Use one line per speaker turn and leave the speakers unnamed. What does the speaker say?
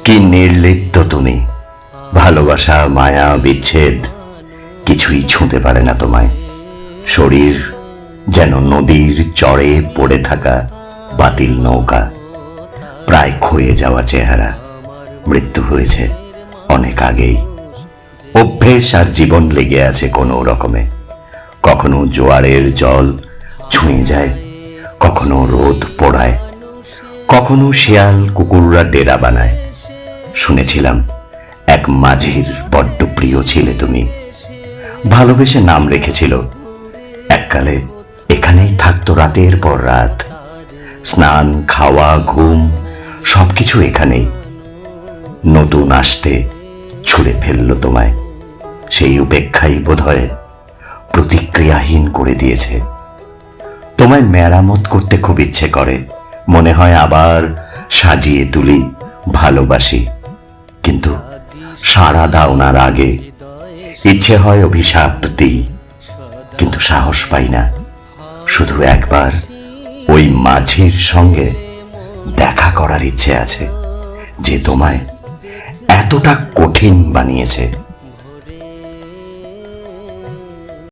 কি নির্লিপ্ত তুমি! ভালোবাসা, মায়া, বিচ্ছেদ কিছুই ছুঁতে পারে না তোমায়। শরীর যেন নদীর চড়ে পড়ে থাকা বাতিল নৌকা, প্রায় ক্ষয়ে যাওয়া চেহারা। মৃত্যু হয়েছে অনেক আগেই। অভ্যেস আর জীবন লেগে আছে কোনো রকমে। কখনো জোয়ারের জল ছুঁয়ে যায়, কখনো রোদ পোড়ায়, কখনো শিয়াল কুকুররা ডেরা বানায়। শুনেছিলাম এক মাঝির বড্ড প্রিয় ছিলে তুমি, ভালোবেসে নাম রেখেছিল। এককালে এখানেই থাকতো রাতের পর রাত, স্নান, খাওয়া, ঘুম সবকিছু এখানেই। নতুন আসতে ছুঁড়ে ফেললো তোমায়। সেই উপেক্ষাই বোধহয় প্রতিক্রিয়াহীন করে দিয়েছে। তোমায় মেরামত করতে খুব ইচ্ছে করে, মনে হয় আবার সাজিয়ে তুলি, ভালোবাসি। কিন্তু সাড়া দাও না আগে, ইচ্ছে হয় অভিশাপ দিই, কিন্তু সাহস পাই না। শুধু একবার ওই মাঝির সঙ্গে দেখা করার ইচ্ছে আছে, যে তোমায় এতটা কঠিন বানিয়েছে।